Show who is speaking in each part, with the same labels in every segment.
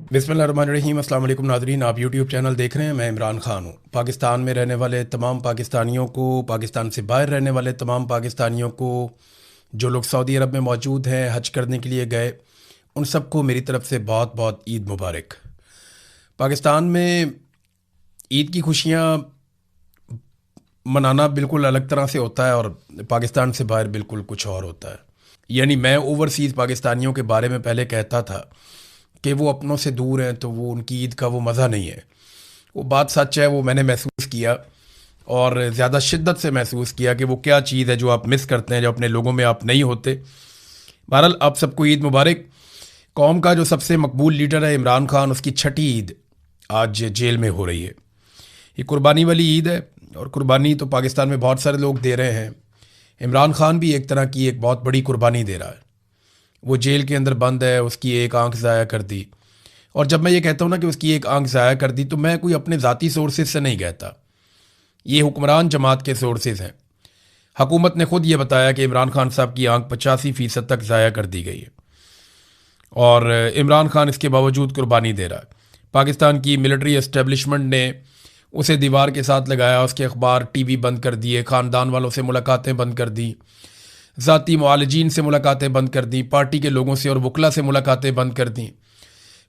Speaker 1: बिस्मिल्लाहिर्रहमानिर्रहीम। अस्सलाम वालेकुम नाज़रीन, आप यूट्यूब चैनल देख रहे हैं। मैं इमरान ख़ान हूँ। पाकिस्तान में रहने वाले तमाम पाकिस्तानियों को, पाकिस्तान से बाहर रहने वाले तमाम पाकिस्तानियों को, जो लोग सऊदी अरब में मौजूद हैं, हज करने के लिए गए, उन सबको मेरी तरफ़ से बहुत बहुत ईद मुबारक। पाकिस्तान में ईद की खुशियाँ मनाना बिल्कुल अलग तरह से होता है और पाकिस्तान से बाहर बिल्कुल कुछ और होता है। यानी मैं ओवरसीज़ पाकिस्तानियों के बारे में पहले कहता था कि वो अपनों से दूर हैं तो वो उनकी ईद का वो मज़ा नहीं है। वो बात सच है, वो मैंने महसूस किया और ज़्यादा शिद्दत से महसूस किया कि वो क्या चीज़ है जो आप मिस करते हैं, जो अपने लोगों में आप नहीं होते। बहरहाल आप सबको ईद मुबारक। कौम का जो सबसे मकबूल लीडर है इमरान खान, उसकी छठी ईद आज जेल में हो रही है। ये कुर्बानी वाली ईद है और कुर्बानी तो पाकिस्तान में बहुत सारे लोग दे रहे हैं। इमरान खान भी एक तरह की एक बहुत बड़ी कुर्बानी दे रहा है। वो जेल के अंदर बंद है, उसकी एक आंख ज़ाया कर दी। और जब मैं ये कहता हूँ ना कि उसकी एक आंख ज़ाया कर दी, तो मैं कोई अपने ज़ाती सोर्सेज से नहीं कहता, ये हुक्मरान जमात के सोर्सेज हैं। हुकूमत ने ख़ुद ये बताया कि इमरान खान साहब की आंख 85% तक ज़ाया कर दी गई है और इमरान खान इसके बावजूद कुर्बानी दे रहा है। पाकिस्तान की मिलिट्री एस्टेब्लिशमेंट ने उसे दीवार के साथ लगाया, उसके अखबार टीवी बंद कर दिए, ख़ानदान वालों से मुलाकातें बंद कर दी, ज़ाती मुआलिजीन से मुलाकातें बंद कर दी, पार्टी के लोगों से और वकला से मुलाकातें बंद कर दी।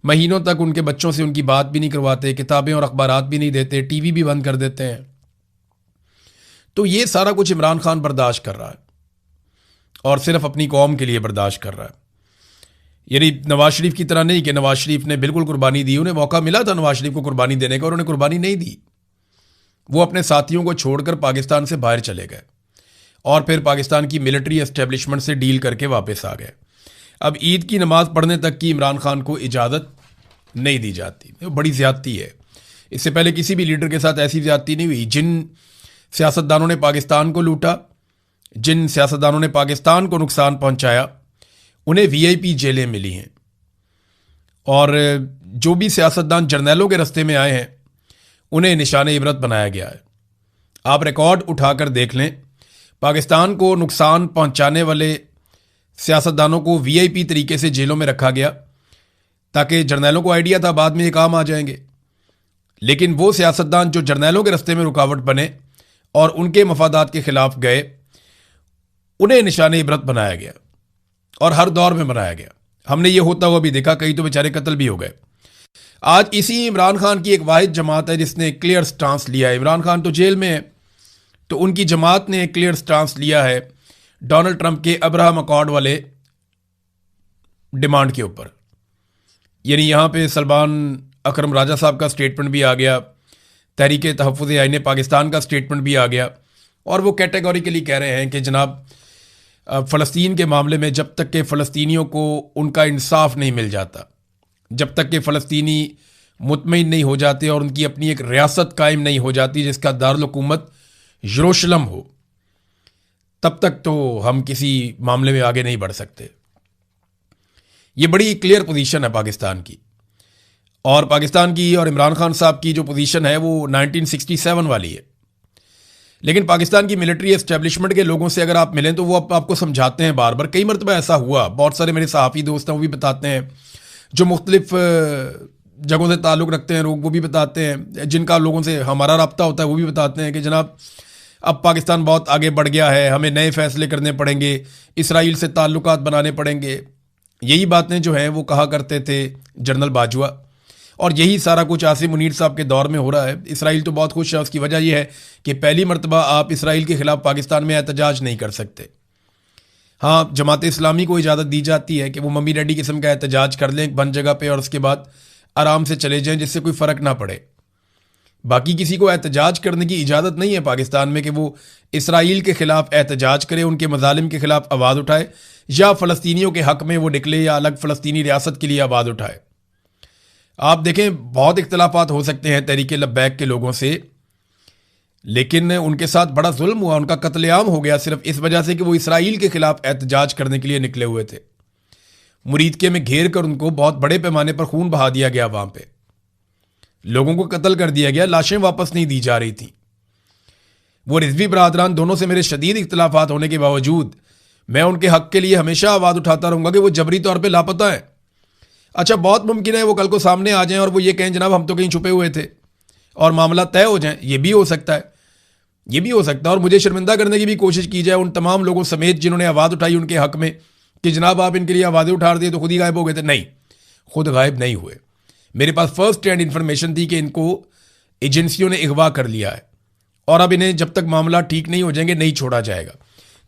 Speaker 1: महीनों तक उनके बच्चों से उनकी बात भी नहीं करवाते, किताबें और अखबारात भी नहीं देते, टीवी भी बंद कर देते हैं। तो ये सारा कुछ इमरान खान बर्दाश्त कर रहा है और सिर्फ अपनी कौम के लिए बर्दाश्त कर रहा है। यानी नवाज शरीफ की तरह नहीं कि नवाज शरीफ ने बिल्कुल कुर्बानी दी। उन्हें मौका मिला था नवाज शरीफ को कुर्बानी देने का और उन्हें कुर्बानी नहीं दी। वो अपने साथियों को छोड़कर पाकिस्तान से बाहर चले गए और फिर पाकिस्तान की मिलिट्री एस्टेब्लिशमेंट से डील करके वापस आ गए। अब ईद की नमाज़ पढ़ने तक की इमरान खान को इजाज़त नहीं दी जाती। वो बड़ी ज़्यादती है। इससे पहले किसी भी लीडर के साथ ऐसी ज़्यादती नहीं हुई। जिन सियासतदानों ने पाकिस्तान को लूटा, जिन सियासतदानों ने पाकिस्तान को नुकसान पहुंचाया, उन्हें वीआईपी जेलें मिली हैं। और जो भी सियासतदान जर्नैलों के रास्ते में आए हैं, उन्हें निशान इबरत बनाया गया है। आप रिकॉर्ड उठाकर देख लें, पाकिस्तान को नुकसान पहुंचाने वाले सियासतदानों को वीआईपी तरीके से जेलों में रखा गया ताकि जर्नैलों को आइडिया था बाद में ये काम आ जाएंगे। लेकिन वो सियासतदान जो जर्नैलों के रास्ते में रुकावट बने और उनके मफादात के खिलाफ गए, उन्हें निशान इबरत बनाया गया और हर दौर में बनाया गया। हमने ये होता हुआ भी देखा, कई तो बेचारे कत्ल भी हो गए। आज इसी इमरान खान की एक वाहिद जमात है जिसने क्लियर स्टांस लिया है। इमरान खान तो जेल में है, तो उनकी जमात ने क्लियर स्टांस लिया है डोनाल्ड ट्रंप के अब्राहम अकॉर्ड वाले डिमांड के ऊपर। यानी यहाँ पे सलमान अकरम राजा साहब का स्टेटमेंट भी आ गया, तहरीक तहफ़्फ़ुज़ आईन पाकिस्तान का स्टेटमेंट भी आ गया और वो कैटेगोरिकली कह रहे हैं कि जनाब फ़लस्तीन के मामले में जब तक के फ़लस्तीनियों को उनका इंसाफ नहीं मिल जाता, जब तक के फ़लस्तीनी मुतमईन नहीं हो जाते और उनकी अपनी एक रियासत कायम नहीं हो जाती जिसका दारुल हुकूमत यरूशलेम हो, तब तक तो हम किसी मामले में आगे नहीं बढ़ सकते। ये बड़ी क्लियर पोजीशन है पाकिस्तान की। और पाकिस्तान की और इमरान खान साहब की जो पोजीशन है वो 1967 वाली है। लेकिन पाकिस्तान की मिलिट्री एस्टेब्लिशमेंट के लोगों से अगर आप मिलें तो वो आपको समझाते हैं बार बार। कई मरतबा ऐसा हुआ, बहुत सारे मेरे सहाफ़ी दोस्त हैं वो भी बताते हैं, जो मुख्तलिफ जगहों से ताल्लुक़ रखते हैं लोग वो भी बताते हैं, जिनका लोगों से हमारा रब्ता होता है वो भी बताते हैं कि जनाब अब पाकिस्तान बहुत आगे बढ़ गया है, हमें नए फैसले करने पड़ेंगे, इसराइल से ताल्लुकात बनाने पड़ेंगे। यही बातें जो हैं वो कहा करते थे जनरल बाजवा, और यही सारा कुछ आसिम मुनीर साहब के दौर में हो रहा है। इसराइल तो बहुत खुश है, उसकी वजह यह है कि पहली मरतबा आप इसराइल के ख़िलाफ़ पाकिस्तान में एहतजाज नहीं कर सकते। हाँ, जमात इस्लामी को इजाज़त दी जाती है कि वो मम्मी डैडी किस्म का एहतजाज कर लें बंद जगह पे और उसके बाद आराम से चले जाएं जिससे कोई फ़र्क ना पड़े। बाकी किसी को एहतजाज करने की इजाज़त नहीं है पाकिस्तान में कि वो इसराइल के ख़िलाफ़ एहतजाज करे, उनके मज़ालिम के ख़िलाफ़ आवाज़ उठाए या फ़लस्तीनियों के हक़ में वो निकले या अलग फ़लस्तीनी रियासत के लिए आवाज़ उठाए। आप देखें, बहुत इख्तलाफात हो सकते हैं तहरीक लब्बैक के लोगों से, लेकिन उनके साथ बड़ा जुल्म हुआ, उनका कत्लेआम हो गया सिर्फ इस वजह से कि वो इसराइल के ख़िलाफ़ एहतजाज करने के लिए निकले हुए थे। मुरीदके में घेर कर उनको बहुत बड़े पैमाने पर खून बहा दिया गया, वहाँ पे लोगों को कत्ल कर दिया गया, लाशें वापस नहीं दी जा रही थी। वो रिजवी बरादरान दोनों से मेरे शदीद इख्तलाफात होने के बावजूद मैं उनके हक़ के लिए हमेशा आवाज़ उठाता रहूँगा कि वो जबरी तौर पर लापता है। अच्छा, बहुत मुमकिन है वो कल को सामने आ जाएं और वो ये कहें जनाब हम तो कहीं छुपे हुए थे और मामला तय हो जाए। ये भी हो सकता है, ये भी हो सकता है। और मुझे शर्मिंदा करने की भी कोशिश की जाए उन तमाम लोगों समेत जिन्होंने आवाज़ उठाई उनके हक में कि जनाब आप इनके लिए आवाज़ें उठा दिए तो खुद ही गायब हो गए थे। नहीं, खुद गायब नहीं हुए। मेरे पास फर्स्ट हैंड इन्फॉर्मेशन थी कि इनको एजेंसियों ने अगवा कर लिया है और अब इन्हें जब तक मामला ठीक नहीं हो जाएंगे नहीं छोड़ा जाएगा।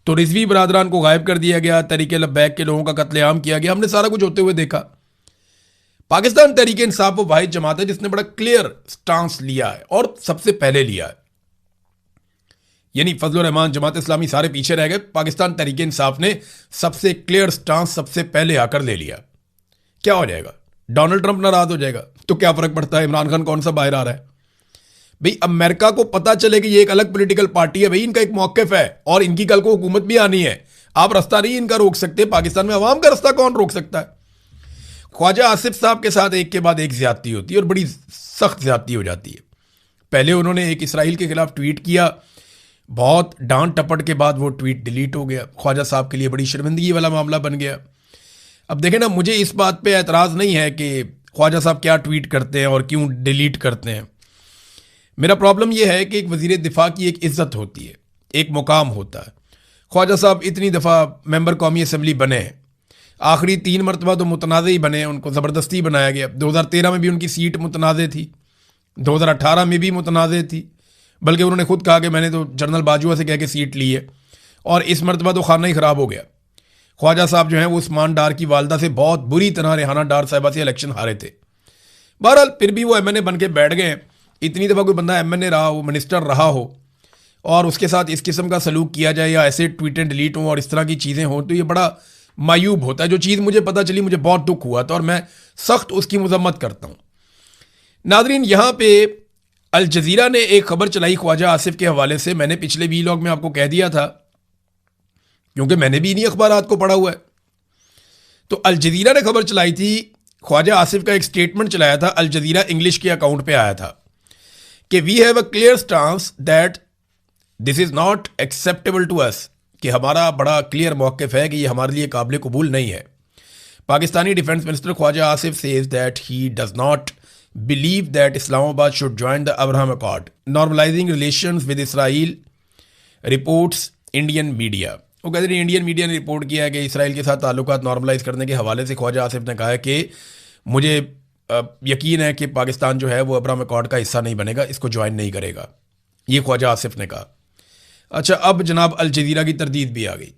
Speaker 1: तो रिजवी बरादरान को गायब कर दिया गया, तरीके लब्बैक के लोगों का कत्लेआम किया गया, हमने सारा कुछ होते हुए देखा। पाकिस्तान तहरीक इंसाफ वो वाहिद जमात है जिसने बड़ा क्लियर स्टांस लिया है और सबसे पहले लिया है। यानी फजलुर रहमान, जमात इस्लामी सारे पीछे रह गए, पाकिस्तान तहरीक इंसाफ ने सबसे क्लियर स्टांस सबसे पहले आकर ले लिया। क्या हो जाएगा? डोनाल्ड ट्रंप नाराज हो जाएगा तो क्या फर्क पड़ता है? इमरान खान कौन सा बाहर आ रहा है? भाई अमेरिका को पता चले कि ये एक अलग पॉलिटिकल पार्टी है, भाई इनका एक मौक़िफ़ है और इनकी कल को हुकूमत भी आनी है। आप रास्ता नहीं इनका रोक सकते। पाकिस्तान में अवाम का रास्ता कौन रोक सकता है? ख्वाजा आसिफ साहब के साथ एक के बाद एक ज्यादती होती है और बड़ी सख्त ज्यादती हो जाती है। पहले उन्होंने एक इसराइल के खिलाफ ट्वीट किया, बहुत डांट टपट के बाद वो ट्वीट डिलीट हो गया। ख्वाजा साहब के लिए बड़ी शर्मिंदगी वाला मामला बन गया। अब देखें ना, मुझे इस बात पे एतराज़ नहीं है कि ख्वाजा साहब क्या ट्वीट करते हैं और क्यों डिलीट करते हैं। मेरा प्रॉब्लम यह है कि एक वज़ीर दिफा की एक इज़्ज़त होती है, एक मुकाम होता है। ख्वाजा साहब इतनी दफ़ा मेंबर कौमी असम्बली बने हैं, आखिरी 3 मरतबा तो मुतनाज़ ही बने, उनको ज़बरदस्ती बनाया गया। 2013 में भी उनकी सीट मुतनाज़ थी, 2018 में भी मुतनाज़ थी, बल्कि उन्होंने खुद कहा कि मैंने तो जनरल बाजुआ से कह के सीट ली है। और इस मरतबा तो खाना ही ख़राब हो गया। ख्वाजा साहब जो हैं वो उस्मान डार की वालदा से बहुत बुरी तरह रेहाना डार साहिबा से इलेक्शन हारे थे। बहरहाल फिर भी वो MNA बन के बैठ गए। इतनी दफ़ा कोई बंदा MNA रहा हो, मिनिस्टर रहा हो और उसके साथ इस किस्म का सलूक किया जाए या ऐसे ट्वीटें डिलीट हों और इस तरह की चीज़ें हों तो ये बड़ा मायूब होता है। जो चीज़ मुझे पता चली मुझे बहुत दुख हुआ था और मैं सख्त उसकी मजम्मत करता हूँ। नादरीन, यहाँ पे अल जज़ीरा ने एक खबर चलाई ख्वाजा आसिफ के हवाले से। मैंने पिछले वीलॉग में आपको कह दिया था, क्योंकि मैंने भी इन्हीं अखबारात को पढ़ा हुआ है। तो अल जज़ीरा ने खबर चलाई थी, ख्वाजा आसिफ का एक स्टेटमेंट चलाया था, अल जज़ीरा इंग्लिश के अकाउंट पे आया था कि we have a clear stance that this is not acceptable to us, कि हमारा बड़ा क्लियर मौक़िफ़ है कि ये हमारे लिए काबिल कबूल नहीं है। Pakistani defence minister Khawaja Asif says that he does not believe that Islamabad should join the Abraham Accord normalising relations with Israel, reports Indian media. वो कहते हैं इंडियन मीडिया ने रिपोर्ट किया है कि इसराइल के साथ ताल्लुकात नॉर्मलाइज करने के हवाले से ख्वाजा आसिफ ने कहा है कि मुझे यकीन है कि पाकिस्तान जो है वो अब्राहम अकॉर्ड का हिस्सा नहीं बनेगा, इसको ज्वाइन नहीं करेगा। ये ख्वाजा आसिफ ने कहा। अच्छा, अब जनाब अल जज़ीरा की तरदीद भी आ गई।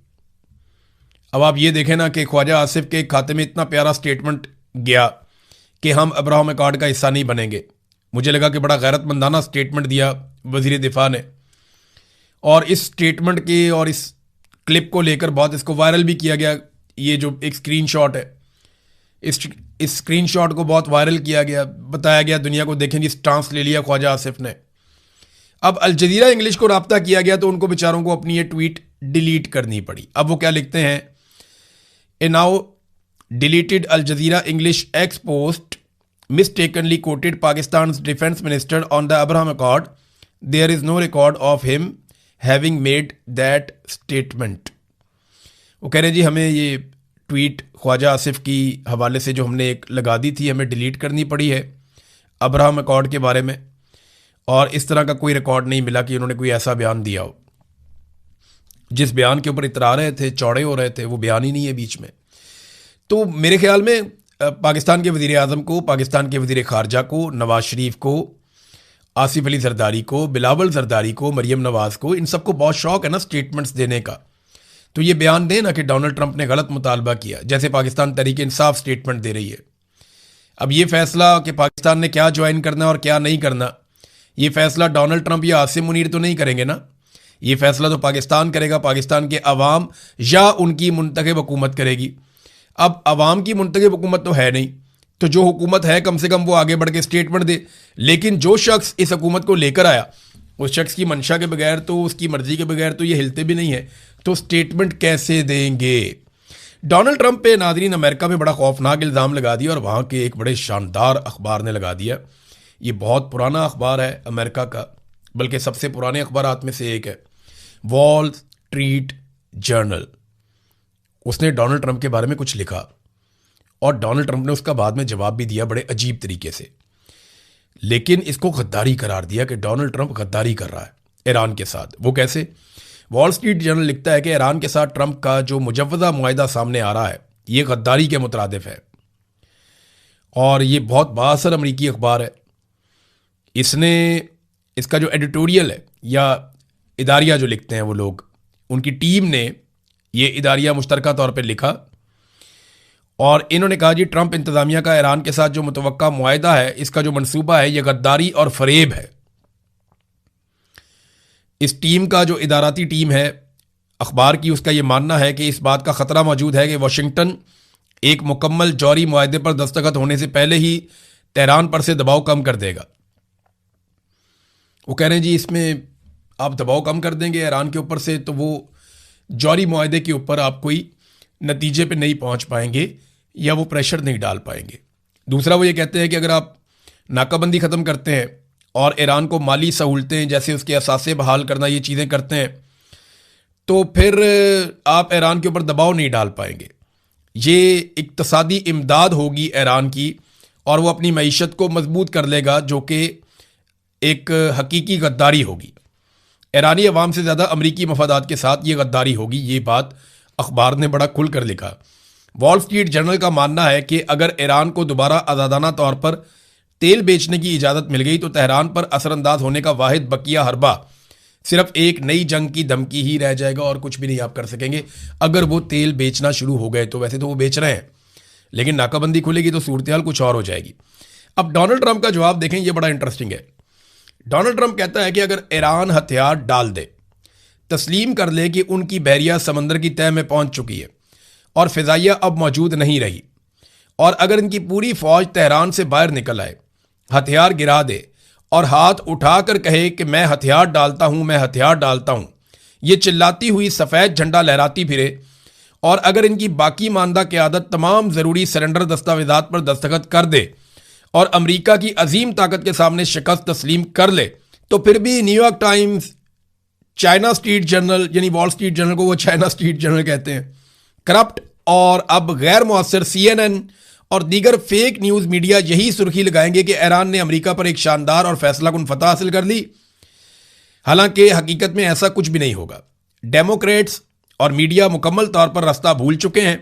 Speaker 1: अब आप ये देखें ना कि ख्वाजा आसिफ के खाते में इतना प्यारा स्टेटमेंट गया कि हम अब्राहम अकॉर्ड का हिस्सा नहीं बनेंगे। मुझे लगा कि बड़ा गैरतमंदाना स्टेटमेंट दिया वज़ीर दिफा ने, और इस स्टेटमेंट के और इस क्लिप को लेकर बहुत इसको वायरल भी किया गया। ये जो एक स्क्रीनशॉट है, इस स्क्रीनशॉट को बहुत वायरल किया गया, बताया गया दुनिया को, देखें जी स्टांस ले लिया ख्वाजा आसिफ ने। अब अल जज़ीरा इंग्लिश को राब्ता किया गया तो उनको बेचारों को अपनी ये ट्वीट डिलीट करनी पड़ी। अब वो क्या लिखते हैं, a now deleted Al Jazeera English X post mistakenly quoted Pakistan defence minister on the Abraham accord, there is no record of him having made that statement. वो कह रहे हैं जी हमें ये ट्वीट ख्वाजा आसिफ की हवाले से जो हमने एक लगा दी थी हमें डिलीट करनी पड़ी है अब्राहम अकॉर्ड के बारे में, और इस तरह का कोई रिकॉर्ड नहीं मिला कि उन्होंने कोई ऐसा बयान दिया हो। जिस बयान के ऊपर इतरा रहे थे, चौड़े हो रहे थे, वो बयान ही नहीं है बीच में। तो मेरे ख्याल में पाकिस्तान के वज़ीर आज़म को, पाकिस्तान के वज़ीर ख़ारजा को, नवाज़ शरीफ को, आसिफ अली जरदारी को, बिलावल जरदारी को, मरीम नवाज़ को, इन सबको बहुत शौक़ है ना स्टेटमेंट्स देने का। तो ये बयान दें ना कि डोनाल्ड ट्रंप ने गलत मुतालबा किया, जैसे पाकिस्तान तहरीक इंसाफ स्टेटमेंट दे रही है। अब ये फैसला कि पाकिस्तान ने क्या ज्वाइन करना और क्या नहीं करना, ये फैसला डोनाल्ड ट्रंप या आसिम मुनीर तो नहीं करेंगे ना। ये फैसला तो पाकिस्तान करेगा, पाकिस्तान के अवाम या उनकी मुंतखब हुकूमत करेगी। अब अवाम की मुंतखब हुकूमत तो है नहीं, तो जो हुकूमत है कम से कम वो आगे बढ़ के स्टेटमेंट दे। लेकिन जो शख्स इस हुकूमत को लेकर आया, उस शख्स की मंशा के बगैर, तो उसकी मर्जी के बगैर तो ये हिलते भी नहीं है, तो स्टेटमेंट कैसे देंगे। डोनाल्ड ट्रंप पे नाज़रीन अमेरिका में बड़ा खौफनाक इल्ज़ाम लगा दिया और वहाँ के एक बड़े शानदार अखबार ने लगा दिया। ये बहुत पुराना अखबार है अमेरिका का, बल्कि सबसे पुराने अखबारात में से एक है, वॉल स्ट्रीट जर्नल। उसने डोनाल्ड ट्रंप के बारे में कुछ लिखा और डोनाल्ड ट्रंप ने उसका बाद में जवाब भी दिया बड़े अजीब तरीके से, लेकिन इसको गद्दारी करार दिया कि डोनाल्ड ट्रंप गद्दारी कर रहा है ईरान के साथ। वो कैसे? वॉल स्ट्रीट जर्नल लिखता है कि ईरान के साथ ट्रंप का जो मुजव्वज़ा मुआहिदा सामने आ रहा है ये गद्दारी के मुतरादिफ है, और ये बहुत बाअसर अमरीकी अखबार है। इसने इसका जो एडिटोरियल है या इदारिया जो लिखते हैं वो लोग, उनकी टीम ने ये इदारिया मुश्तरका तौर पर लिखा और इन्होंने कहा जी ट्रंप इंतज़ामिया का ईरान के साथ जो मुतवक्का मुआहिदा है, इसका जो मंसूबा है ये गद्दारी और फरेब है। इस टीम का जो इदाराती टीम है अखबार की, उसका ये मानना है कि इस बात का ख़तरा मौजूद है कि वाशिंगटन एक मुकम्मल जौहरी मुआहिदे पर दस्तखत होने से पहले ही तेहरान पर से दबाव कम कर देगा। वो कह रहे हैं जी इसमें आप दबाव कम कर देंगे ईरान के ऊपर से तो वो जौहरी मुआहिदे के ऊपर आप कोई नतीजे पे नहीं पहुंच पाएंगे या वो प्रेशर नहीं डाल पाएंगे। दूसरा वो ये कहते हैं कि अगर आप नाकाबंदी ख़त्म करते हैं और ईरान को माली सहूलतें जैसे उसके असासे बहाल करना ये चीज़ें करते हैं तो फिर आप ईरान के ऊपर दबाव नहीं डाल पाएंगे। ये इक्तसादी इमदाद होगी ईरान की और वो अपनी मईशत को मजबूत कर लेगा, जो कि एक हकीकी गद्दारी होगी। ईरानी अवाम से ज़्यादा अमरीकी मफादात के साथ ये गद्दारी होगी। ये बात अखबार ने बड़ा खुल कर लिखा। वॉल स्ट्रीट जर्नल का मानना है कि अगर ईरान को दोबारा आज़ादाना तौर पर तेल बेचने की इजाज़त मिल गई तो तेहरान पर असरअंदाज होने का वाहिद बकिया हरबा सिर्फ एक नई जंग की धमकी ही रह जाएगा और कुछ भी नहीं आप कर सकेंगे। अगर वो तेल बेचना शुरू हो गए तो, वैसे तो वो बेच रहे हैं, लेकिन नाकाबंदी खुलेगी तो सूरत कुछ और हो जाएगी। अब डोनाल्ड ट्रंप का जवाब देखें, ये बड़ा इंटरेस्टिंग है। डोनाल्ड ट्रंप कहता है कि अगर ईरान हथियार डाल दे, तस्लीम कर ले कि उनकी बहरिया समंदर की तह में पहुंच चुकी है और फ़िज़ाइया अब मौजूद नहीं रही, और अगर इनकी पूरी फ़ौज तेहरान से बाहर निकल आए, हथियार गिरा दे और हाथ उठाकर कहे कि मैं हथियार डालता हूं, मैं हथियार डालता हूं, ये चिल्लाती हुई सफ़ेद झंडा लहराती फिरे, और अगर इनकी बाकी मानदा क़यादत तमाम ज़रूरी सरेंडर दस्तावेज़ात पर दस्तखत कर दे और अमेरिका की अजीम ताकत के सामने शिकस्त तस्लीम कर ले, तो फिर भी New York times, China street journal, यानी वॉल स्ट्रीट जर्नल को वो चाइना स्ट्रीट जर्नल कहते हैं, करप्ट और अब गैर मुअस्सर CNN और दीगर फेक न्यूज़ मीडिया यही सुर्खी लगाएंगे कि ईरान ने अमेरिका पर एक शानदार और फैसलाकुन फतह हासिल कर ली। हालांकि हकीकत में ऐसा कुछ भी नहीं होगा। डेमोक्रेट्स और मीडिया मुकम्मल तौर पर रास्ता भूल चुके हैं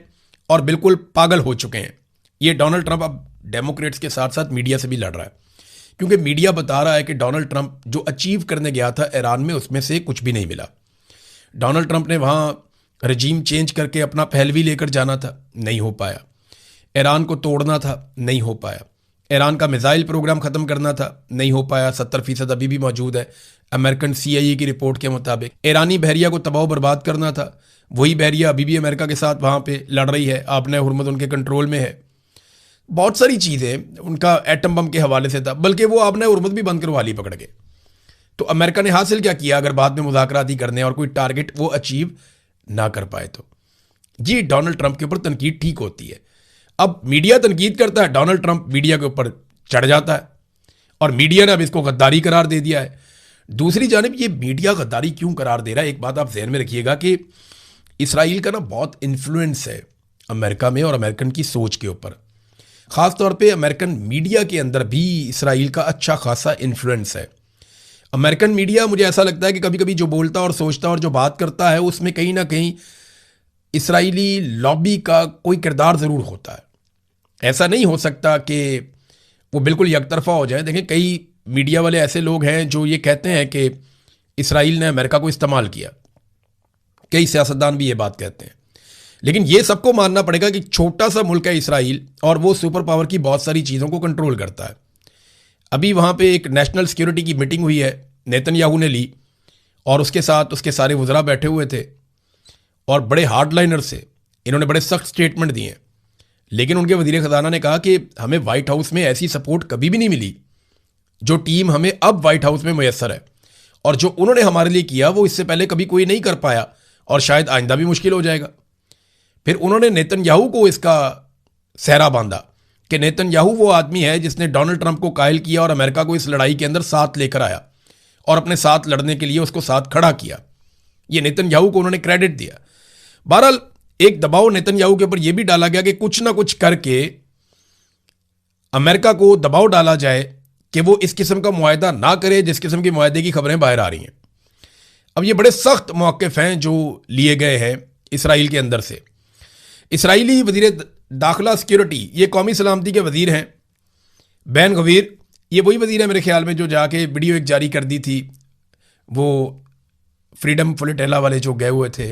Speaker 1: और बिल्कुल पागल हो चुके हैं। ये डोनाल्ड ट्रंप अब डेमोक्रेट्स के साथ साथ मीडिया से भी लड़ रहा है, क्योंकि मीडिया बता रहा है कि डोनाल्ड ट्रंप जो अचीव करने गया था ईरान में, उसमें से कुछ भी नहीं मिला। डोनाल्ड ट्रंप ने वहाँ रजीम चेंज करके अपना पहलवी लेकर जाना था, नहीं हो पाया। ईरान को तोड़ना था, नहीं हो पाया। ईरान का मिसाइल प्रोग्राम ख़त्म करना था, नहीं हो पाया। 70% अभी भी मौजूद है अमेरिकन CIA की रिपोर्ट के मुताबिक। ईरानी बहरिया को तबाह बर्बाद करना था, वही बहरिया अभी भी अमेरिका के साथ वहाँ पे लड़ रही है। आपने हुर्मुज़ उनके कंट्रोल में है। बहुत सारी चीज़ें उनका एटम बम के हवाले से था, बल्कि वो आपने हुर्मुज़ भी बंद करवा ली पकड़ के। तो अमेरिका ने हासिल क्या किया अगर बाद में मुज़ाकरात ही करने और कोई टारगेट वो अचीव ना कर पाए तो? जी डोनाल्ड ट्रंप के ऊपर तनकीद ठीक होती है। अब मीडिया तनकीद करता है, डोनाल्ड ट्रंप मीडिया के ऊपर चढ़ जाता है और मीडिया ने अब इसको गद्दारी करार दे दिया है। दूसरी जानिब ये मीडिया गद्दारी क्यों करार दे रहा है, एक बात आप जहन में रखिएगा कि इसराइल का ना बहुत इन्फ्लुएंस है अमेरिका में और अमेरिकन की सोच के ऊपर। ख़ास तौर पे अमेरिकन मीडिया के अंदर भी इसराइल का अच्छा खासा इन्फ्लुएंस है। अमेरिकन मीडिया, मुझे ऐसा लगता है कि कभी कभी जो बोलता और सोचता और जो बात करता है उसमें कहीं ना कहीं इसराइली लॉबी का कोई किरदार ज़रूर होता है। ऐसा नहीं हो सकता कि वो बिल्कुल यकतरफा हो जाए। देखें, कई मीडिया वाले ऐसे लोग हैं जो ये कहते हैं कि इसराइल ने अमेरिका को इस्तेमाल किया। कई सियासतदान भी ये बात कहते हैं, लेकिन ये सबको मानना पड़ेगा कि छोटा सा मुल्क है इसराइल और वो सुपर पावर की बहुत सारी चीज़ों को कंट्रोल करता है। अभी वहाँ पे एक नेशनल सिक्योरिटी की मीटिंग हुई है, नेतन्याहू ने ली और उसके साथ उसके सारे वज़रा बैठे हुए थे और बड़े हार्डलाइनर से इन्होंने बड़े सख्त स्टेटमेंट दिए। लेकिन उनके वज़ीर ख़जाना ने कहा कि हमें वाइट हाउस में ऐसी सपोर्ट कभी भी नहीं मिली जो टीम हमें अब वाइट हाउस में मुयस्सर है, और जो उन्होंने हमारे लिए किया वो इससे पहले कभी कोई नहीं कर पाया और शायद आइंदा भी मुश्किल हो जाएगा। फिर उन्होंने नेतन्याहू को इसका सहरा बांधा कि नेतन्याहू वो आदमी है जिसने डोनाल्ड ट्रंप को कायल किया और अमेरिका को इस लड़ाई के अंदर साथ लेकर आया और अपने साथ लड़ने के लिए उसको साथ खड़ा किया। ये नेतन्याहू को उन्होंने क्रेडिट दिया। बहरहाल एक दबाव नेतन्याहू के ऊपर यह भी डाला गया कि कुछ ना कुछ करके अमेरिका को दबाव डाला जाए कि वो इस किस्म का मुआहदा ना करे जिस किस्म की मुआहदे की खबरें बाहर आ रही हैं। अब ये बड़े सख्त मौक़िफ़ हैं जो लिए गए हैं इसराइल के अंदर से। इसराइली वज़ीर दाखिला सिक्योरिटी, ये कौमी सलामती के वज़ीर हैं, बैन गवीर, ये वही वज़ीर है मेरे ख्याल में जो जाके वीडियो एक जारी कर दी थी, वो फ्रीडम फ्लोटिला वाले जो गए हुए थे,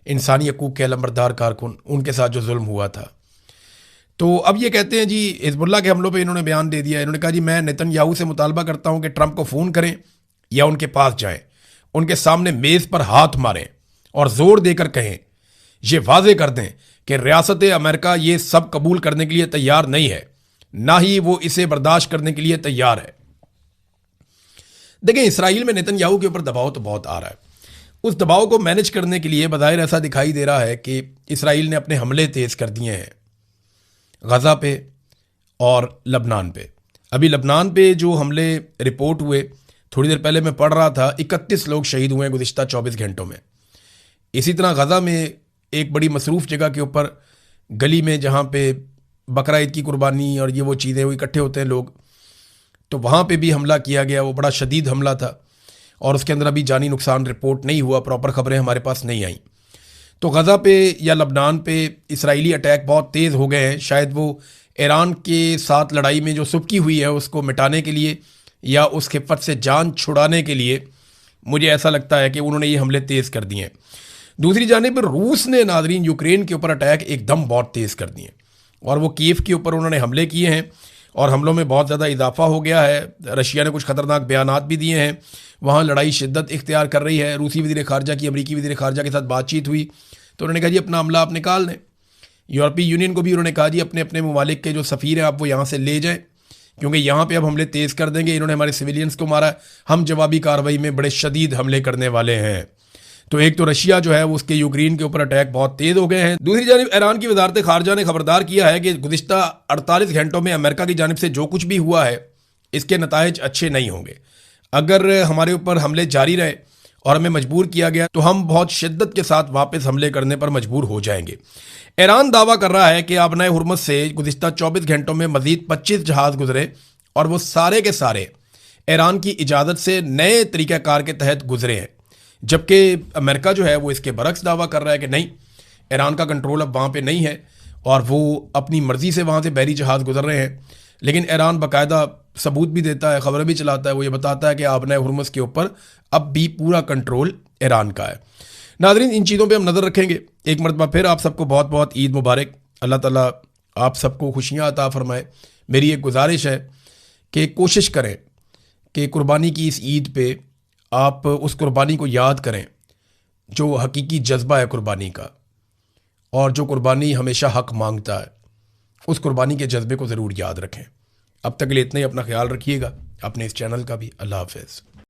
Speaker 1: इंसानी हकूक़ के अलमबरदार कारकुन, उनके साथ जो जुल्म हुआ था। तो अब ये कहते हैं जी हिज़्बुल्लाह के हमलों पे इन्होंने बयान दे दिया। इन्होंने कहा जी मैं नेतन्याहू से मुतालबा करता हूँ कि ट्रंप को फ़ोन करें या उनके पास जाएं, उनके सामने मेज़ पर हाथ मारें और ज़ोर देकर कहें, ये वाज़े कर दें कि रियासत अमेरिका ये सब कबूल करने के लिए तैयार नहीं है, ना ही वो इसे बर्दाश्त करने के लिए तैयार है। देखें, इसराइल में नेतन्याहू के ऊपर दबाव तो बहुत आ रहा है। उस दबाव को मैनेज करने के लिए बज़ाहिर ऐसा दिखाई दे रहा है कि इसराइल ने अपने हमले तेज़ कर दिए हैं गज़ा पे और लबनान पे। अभी लबनान पे जो हमले रिपोर्ट हुए, थोड़ी देर पहले मैं पढ़ रहा था, 31 लोग शहीद हुए हैं गुज़िश्ता 24 घंटों में। इसी तरह गज़ा में एक बड़ी मसरूफ़ जगह के ऊपर गली में जहाँ पे बकरा ईद की कुर्बानी और ये वो चीज़ें वो इकट्ठे होते हैं लोग, तो वहाँ पे भी हमला किया गया। वो बड़ा शदीद हमला था और उसके अंदर अभी जानी नुकसान रिपोर्ट नहीं हुआ, प्रॉपर खबरें हमारे पास नहीं आई। तो गज़ा पे या लबनान पे इसराइली अटैक बहुत तेज़ हो गए हैं। शायद वो ईरान के साथ लड़ाई में जो सुबकी हुई है उसको मिटाने के लिए या उस खिफ़त से जान छुड़ाने के लिए, मुझे ऐसा लगता है कि उन्होंने ये हमले तेज़ कर दिए हैं। दूसरी जानिब रूस ने नाज़रीन यूक्रेन के ऊपर अटैक एकदम बहुत तेज़ कर दिए और वो कीव के ऊपर उन्होंने हमले किए हैं और हमलों में बहुत ज़्यादा इजाफा हो गया है। रशिया ने कुछ ख़तरनाक बयानात भी दिए हैं, वहाँ लड़ाई शिद्दत इख्तियार कर रही है। रूसी वज़ीर ख़ारजा की अमरीकी वज़ीर ख़ारजा के साथ बातचीत हुई तो उन्होंने कहा जी अपना हमला आप निकाल दें। यूरोपीय यूनियन को भी उन्होंने कहा जी अपने अपने ममालिक के जो सफ़ीर हैं आप वो यहाँ से ले जाएँ, क्योंकि यहाँ पे अब हमले तेज़ कर देंगे। इन्होंने हमारे सिविलियंस को मारा, हम जवाबी कार्रवाई में बड़े शदीद हमले करने वाले हैं। तो एक तो रशिया जो है वो उसके यूक्रेन के ऊपर अटैक बहुत तेज़ हो गए हैं। दूसरी जानिब ईरान की वजारत ख़ारजा ने खबरदार किया है कि गुज़िश्ता 48 घंटों में अमेरिका की जानिब से जो कुछ भी हुआ है इसके नताइज अच्छे नहीं होंगे। अगर हमारे ऊपर हमले जारी रहे और हमें मजबूर किया गया तो हम बहुत शिद्दत के साथ वापस हमले करने पर मजबूर हो जाएंगे। ईरान दावा कर रहा है कि आबनाए हुर्मुज़ से गुज़िश्ता 24 घंटों में मज़ीद 25 जहाज़ गुजरे और वो सारे के सारे ईरान की इजाज़त से नए तरीक़ाकार के तहत गुजरे हैं, जबकि अमेरिका जो है वो इसके बरक्स दावा कर रहा है कि नहीं, ईरान का कंट्रोल अब वहाँ पे नहीं है और वो अपनी मर्ज़ी से वहाँ से बहरी जहाज़ गुजर रहे हैं। लेकिन ईरान बाकायदा सबूत भी देता है, ख़बरें भी चलाता है, वो ये बताता है कि आबनाए हुर्मुज़ के ऊपर अब भी पूरा कंट्रोल ईरान का है। नाज़रीन, इन चीज़ों पे हम नज़र रखेंगे। एक मरतबा फिर आप सबको बहुत बहुत ईद मुबारक। अल्लाह ताला आप सबको खुशियाँ अता फ़रमाए। मेरी एक गुजारिश है कि कोशिश करें कि कुर्बानी की इस ईद पे आप उस कुर्बानी को याद करें जो हकीकी जज्बा है कुर्बानी का, और जो कुर्बानी हमेशा हक मांगता है, उस कुर्बानी के जज्बे को ज़रूर याद रखें। अब तक के लिए इतना ही। अपना ख्याल रखिएगा, अपने इस चैनल का भी। अल्लाह हाफ़िज़।